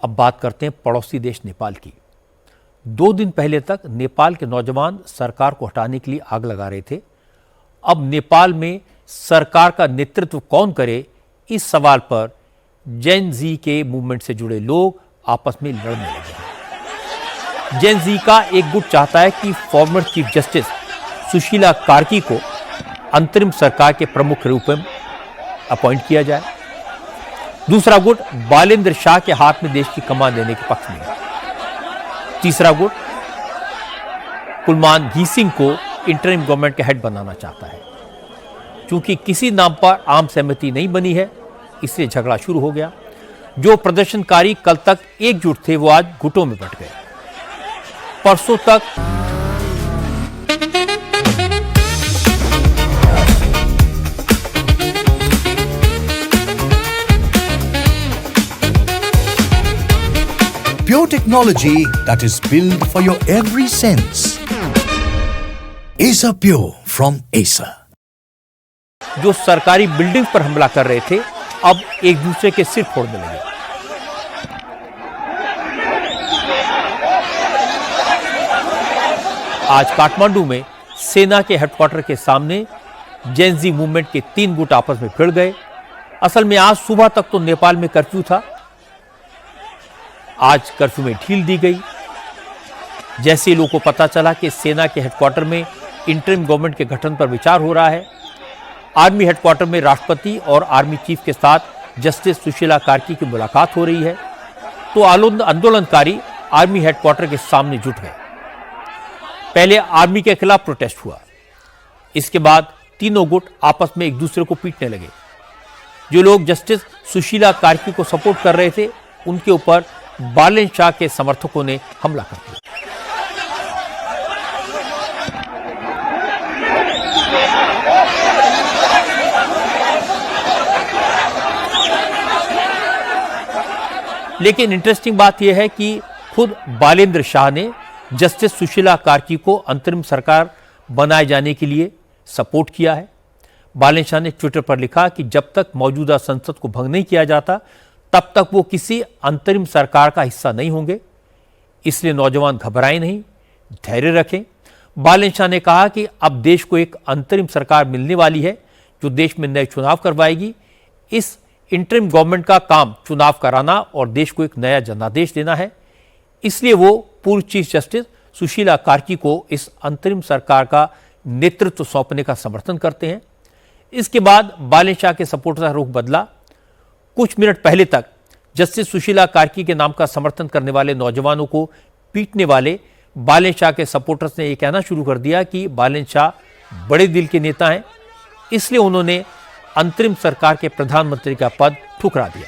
अब बात करते हैं पड़ोसी देश नेपाल की। 2 दिन पहले तक नेपाल के नौजवान सरकार को हटाने के लिए आग लगा रहे थे। अब नेपाल में सरकार का नेतृत्व कौन करे, इस सवाल पर जेन जी के मूवमेंट से जुड़े लोग आपस में लड़ने लगे हैं। जेन जी का एक गुट चाहता है कि former chief justice Sushila Karki को अंतरिम सरकार के प्रमुख रूप में अपॉइंट किया जाए। दूसरा गुट बालेंद्र शाह के हाथ में देश की कमान देने के पक्ष में है। तीसरा गुट कुलमान घीसिंग को इंटरिम गवर्नमेंट के हेड बनाना चाहता है। क्योंकि किसी नाम पर आम सहमति नहीं बनी है, इसलिए झगड़ा शुरू हो गया। जो प्रदर्शनकारी कल तक एकजुट थे वो आज गुटों में बंट गए। परसों तक Pure technology that is built for your every sense. Acer Pure from Acer. जो सरकारी बिल्डिंग पर हमला कर रहे थे, अब एक दूसरे के सिर फोड़ने लगे। आज काठमांडू में सेना के हेडक्वार्टर के सामने जेन जी मूवमेंट के 3 गुट आपस में भिड़ गए। असल में आज सुबह तक तो नेपाल में कर्फ्यू था। आज कर्फ्यू में ढील दी गई। जैसे ही लोगों को पता चला कि सेना के हेडक्वार्टर में इंटरिम गवर्नमेंट के गठन पर विचार हो रहा है, आर्मी हेडक्वार्टर में राष्ट्रपति और आर्मी चीफ के साथ जस्टिस सुशीला कार्की की मुलाकात हो रही है, तो आंदोलनकारी आर्मी हेडक्वार्टर के सामने जुट गए। पहले आर्मी के खिलाफ प्रोटेस्ट हुआ। इसके बाद तीनों गुट आपस में एक दूसरे को पीटने लगे। जो लोग जस्टिस सुशीला कार्की को सपोर्ट कर रहे थे, उनके ऊपर बालेंद्र शाह के समर्थकों ने हमला कर दिया। लेकिन इंटरेस्टिंग बात यह है कि खुद बालेंद्र शाह ने जस्टिस सुशीला कार्की को अंतरिम सरकार बनाए जाने के लिए सपोर्ट किया है। बालेंद्र शाह ने ट्विटर पर लिखा कि जब तक मौजूदा संसद को भंग नहीं किया जाता, तब तक वो किसी अंतरिम सरकार का हिस्सा नहीं होंगे। इसलिए नौजवान घबराएं नहीं, धैर्य रखें। बालेंद्र शाह ने कहा कि अब देश को एक अंतरिम सरकार मिलने वाली है जो देश में नए चुनाव करवाएगी। इस इंटरिम गवर्नमेंट का काम चुनाव कराना और देश को एक नया जनादेश देना है। इसलिए वो पूर्व चीफ जस्टिस सुशीला कार्की को इस अंतरिम सरकार का नेतृत्व सौंपने का समर्थन करते हैं। इसके बाद बालेंद्र शाह के सपोर्टर का रुख बदला। कुछ मिनट पहले तक जस्टिस सुशीला कार्की के नाम का समर्थन करने वाले नौजवानों को पीटने वाले बालेंद्र शाह के सपोर्टर्स ने यह कहना शुरू कर दिया कि बालेंद्र शाह बड़े दिल के नेता हैं, इसलिए उन्होंने अंतरिम सरकार के प्रधानमंत्री का पद ठुकरा दिया।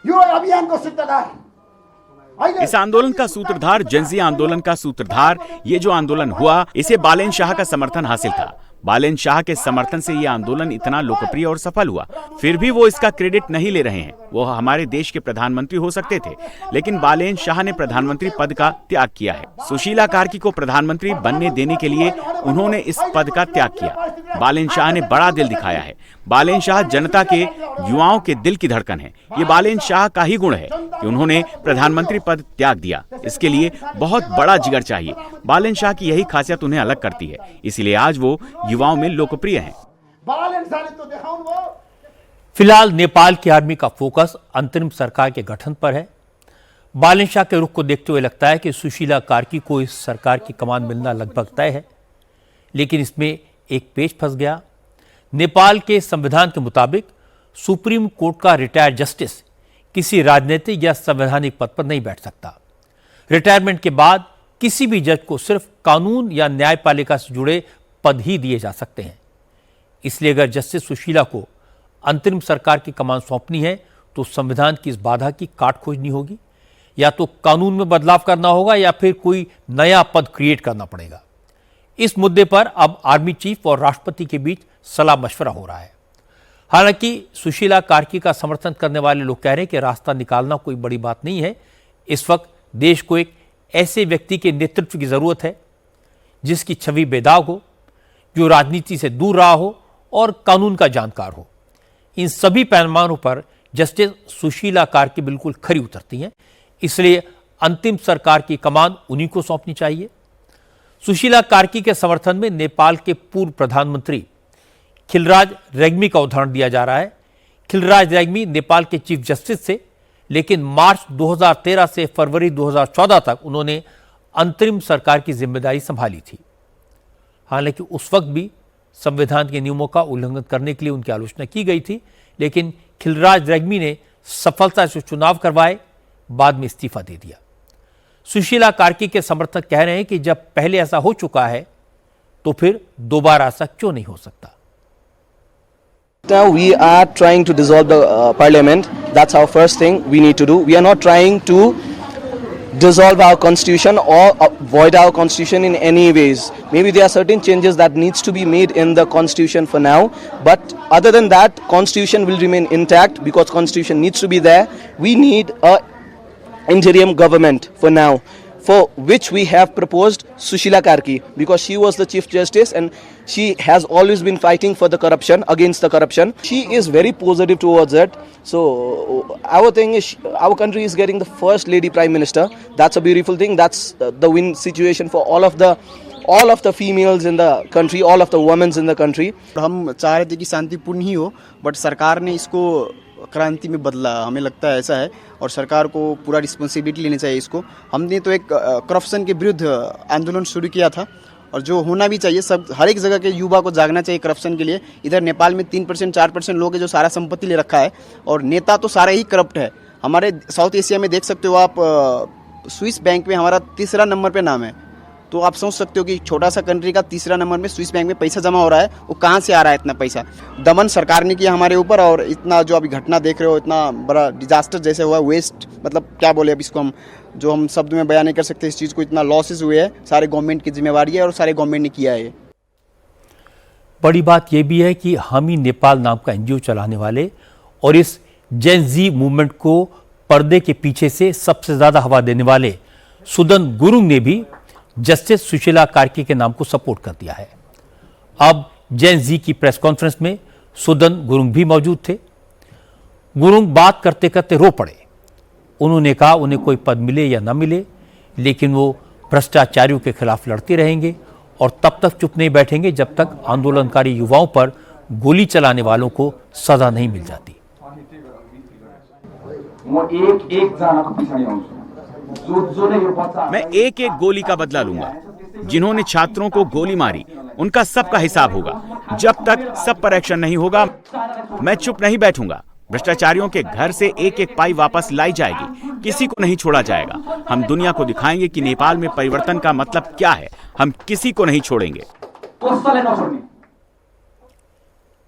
यो अभियान को सूत्रधार, इस आंदोलन का सूत्रधार, जेनजी आंदोलन का सूत्रधार, ये जो आंदोलन हुआ, इसे बालेंद्र शाह का समर्थन हासिल था। बालेंद्र शाह के समर्थन से यह आंदोलन इतना लोकप्रिय और सफल हुआ। फिर भी वो इसका क्रेडिट नहीं ले रहे हैं। वो हमारे देश के प्रधानमंत्री हो सकते थे, लेकिन बालेंद्र शाह ने प्रधानमंत्री पद का त्याग किया है। सुशीला कार्की को प्रधानमंत्री बनने देने के लिए उन्होंने इस पद का त्याग किया। बालेंद्र शाह ने बड़ा दिल दिखाया है। बालेंद्र शाह जनता के, युवाओं के दिल की धड़कन है। ये बालेंद्र शाह का ही गुण है कि उन्होंने प्रधानमंत्री पद त्याग दिया। इसके लिए बहुत बड़ा जिगर चाहिए। बालेंद्र शाह की यही खासियत उन्हें अलग करती है, इसलिए आज वो युवाओं में लोकप्रिय हैं। फिलहाल नेपाल की आर्मी का फोकस अंतरिम सरकार के गठन पर है। बालेंद्र शाह के रुख को देखते हुए लगता है कि सुशीला कार्की को इस सरकार की कमान मिलना लगभग तय है। लेकिन इसमें एक पेच फंस गया। नेपाल के संविधान के मुताबिक सुप्रीम कोर्ट का रिटायर्ड जस्टिस किसी राजनीतिक या संवैधानिक पद पर नहीं बैठ सकता। रिटायरमेंट के बाद किसी भी जज को सिर्फ कानून या न्यायपालिका से जुड़े पद ही दिए जा सकते हैं। इसलिए अगर जस्टिस सुशीला को अंतरिम सरकार की कमान सौंपनी है तो संविधान की इस बाधा की काट खोजनी होगी। या तो कानून में बदलाव करना होगा या फिर कोई नया पद क्रिएट करना पड़ेगा। इस मुद्दे पर अब आर्मी चीफ और राष्ट्रपति के बीच सलाह मशवरा हो रहा है। हालांकि सुशीला कार्की का समर्थन करने वाले लोग कह रहे हैं कि रास्ता निकालना कोई बड़ी बात नहीं है। इस वक्त देश को एक ऐसे व्यक्ति के नेतृत्व की जरूरत है जिसकी छवि बेदाग हो, जो राजनीति से दूर रहा हो और कानून का जानकार हो। इन सभी पैमानों पर जस्टिस सुशीला कार्की बिल्कुल खरी उतरती हैं, इसलिए अंतिम सरकार की कमान उन्हीं को सौंपनी चाहिए। सुशीला कार्की के समर्थन में नेपाल के पूर्व प्रधानमंत्री खिलराज रेग्मी का उदाहरण दिया जा रहा है। खिलराज रेग्मी नेपाल के चीफ जस्टिस थे, लेकिन मार्च 2013 से फरवरी 2014 तक उन्होंने अंतरिम सरकार की जिम्मेदारी संभाली थी। हालांकि उस वक्त भी संविधान के नियमों का उल्लंघन करने के लिए उनकी आलोचना की गई थी, लेकिन खिलराज रेग्मी ने सफलता से चुनाव करवाए, बाद में इस्तीफा दे दिया। सुशीला कार्की के समर्थक कह रहे हैं कि जब पहले ऐसा हो चुका है तो फिर दोबारा ऐसा क्यों नहीं हो सकता। Now we are trying to dissolve the parliament. That's our first thing we need to do. We are not trying to dissolve our constitution or void our constitution in any ways. Maybe there are certain changes that needs to be made in the constitution for now, but other than that, constitution will remain intact because constitution needs to be there. We need a interim government for now, for which we have proposed Sushila Karki, because she was the Chief Justice and she has always been fighting for the corruption, against the corruption. She is very positive towards it. So our thing is, our country is getting the first lady Prime Minister. That's a beautiful thing. That's the win situation for all of the females in the country, all of the women in the country. हम चाह रहे थे कि शांतिपूर्ण ही हो, but सरकार ने इसको क्रांति में बदला, हमें लगता है ऐसा है, और सरकार को पूरा रिस्पॉन्सिबिलिटी लेनी चाहिए इसको। हमने तो एक करप्शन के विरुद्ध आंदोलन शुरू किया था, और जो होना भी चाहिए, सब हर एक जगह के युवा को जागना चाहिए करप्शन के लिए। इधर नेपाल में 3% 4% लोग हैं जो सारा संपत्ति ले रखा है, और नेता तो सारा ही करप्ट है। हमारे साउथ एशिया में देख सकते हो आप, स्विस बैंक में हमारा 3रा नंबर पे नाम है, तो आप सोच सकते हो कि छोटा सा कंट्री का 3रा नंबर में स्विस बैंक में पैसा जमा हो रहा है, वो कहाँ से आ रहा है इतना पैसा। दमन सरकार ने किया हमारे ऊपर, और इतना जो अभी घटना देख रहे हो, इतना बड़ा डिजास्टर जैसे हुआ, वेस्ट, मतलब क्या बोले अब इसको, हम शब्द में बयान नहीं कर सकते इस चीज़ को। इतना लॉसेस हुए हैं, सारे गवर्नमेंट की जिम्मेवारी है और सारे गवर्नमेंट ने किया है। बड़ी बात यह भी है कि हम ही नेपाल नाम का एनजीओ चलाने वाले और इस जेन जी मूवमेंट को पर्दे के पीछे से सबसे ज्यादा हवा देने वाले सुदन गुरुंग ने भी जस्टिस सुशीला कार्की के नाम को सपोर्ट कर दिया है। अब जेन जी की प्रेस कॉन्फ्रेंस में सुदन गुरुंग भी मौजूद थे। गुरुंग बात करते करते रो पड़े। उन्होंने कहा उन्हें कोई पद मिले या न मिले, लेकिन वो भ्रष्टाचारियों के खिलाफ लड़ते रहेंगे और तब तक चुप नहीं बैठेंगे जब तक आंदोलनकारी युवाओं पर गोली चलाने वालों को सजा नहीं मिल जाती। मैं एक एक गोली का बदला लूंगा। जिन्होंने छात्रों को गोली मारी, उनका सबका हिसाब होगा। जब तक सब पर एक्शन नहीं होगा, मैं चुप नहीं बैठूंगा। भ्रष्टाचारियों के घर से एक एक पाई वापस लाई जाएगी, किसी को नहीं छोड़ा जाएगा। हम दुनिया को दिखाएंगे कि नेपाल में परिवर्तन का मतलब क्या है। हम किसी को नहीं छोड़ेंगे।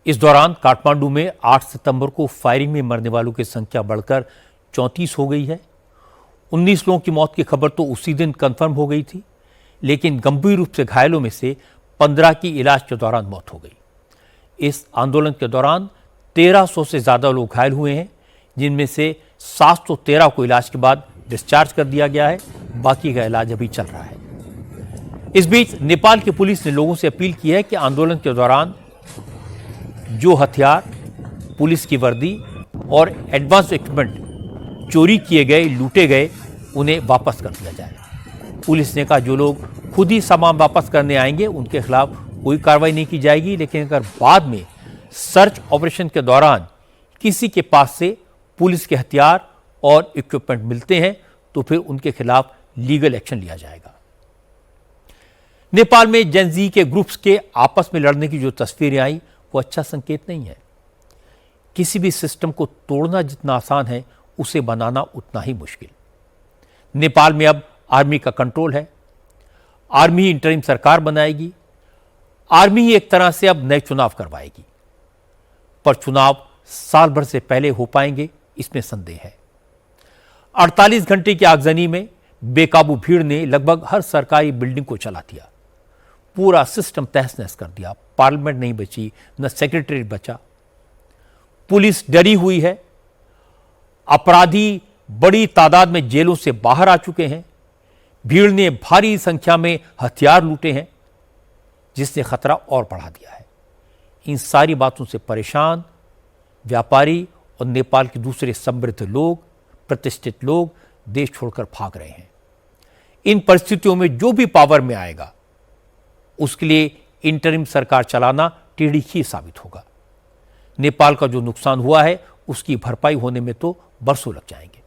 इस दौरान काठमांडू में 8 सितंबर को फायरिंग में मरने वालों की संख्या बढ़कर 34 हो गई है। 19 लोगों की मौत की खबर तो उसी दिन कंफर्म हो गई थी, लेकिन गंभीर रूप से घायलों में से 15 की इलाज के दौरान मौत हो गई। इस आंदोलन के दौरान 1300 से ज्यादा लोग घायल हुए हैं, जिनमें से 713 को इलाज के बाद डिस्चार्ज कर दिया गया है। बाकी का इलाज अभी चल रहा है। इस बीच नेपाल की पुलिस ने लोगों से अपील की है कि आंदोलन के दौरान जो हथियार, पुलिस की वर्दी और एडवांस इक्विपमेंट चोरी किए गए, लूटे गए, उन्हें वापस कर दिया जाए। पुलिस ने कहा जो लोग खुद ही सामान वापस करने आएंगे उनके खिलाफ कोई कार्रवाई नहीं की जाएगी, लेकिन अगर बाद में सर्च ऑपरेशन के दौरान किसी के पास से पुलिस के हथियार और इक्विपमेंट मिलते हैं तो फिर उनके खिलाफ लीगल एक्शन लिया जाएगा। नेपाल में जेन जी के ग्रुप्स के आपस में लड़ने की जो तस्वीरें आई वो अच्छा संकेत नहीं है। किसी भी सिस्टम को तोड़ना जितना आसान है, उसे बनाना उतना ही मुश्किल। नेपाल में अब आर्मी का कंट्रोल है। आर्मी ही इंटरिम सरकार बनाएगी। आर्मी ही एक तरह से अब नए चुनाव करवाएगी, पर चुनाव साल भर से पहले हो पाएंगे इसमें संदेह है। 48 घंटे की आगजनी में बेकाबू भीड़ ने लगभग हर सरकारी बिल्डिंग को चला दिया। पूरा सिस्टम तहस नहस कर दिया। पार्लियामेंट नहीं बची, न सेक्रेटरीट बचा। पुलिस डरी हुई है। अपराधी बड़ी तादाद में जेलों से बाहर आ चुके हैं। भीड़ ने भारी संख्या में हथियार लूटे हैं, जिसने खतरा और बढ़ा दिया है। इन सारी बातों से परेशान व्यापारी और नेपाल के दूसरे समृद्ध लोग, प्रतिष्ठित लोग देश छोड़कर भाग रहे हैं। इन परिस्थितियों में जो भी पावर में आएगा उसके लिए इंटरिम सरकार चलाना टेढ़ी ही साबित होगा। नेपाल का जो नुकसान हुआ है उसकी भरपाई होने में तो बरसों लग जाएंगे।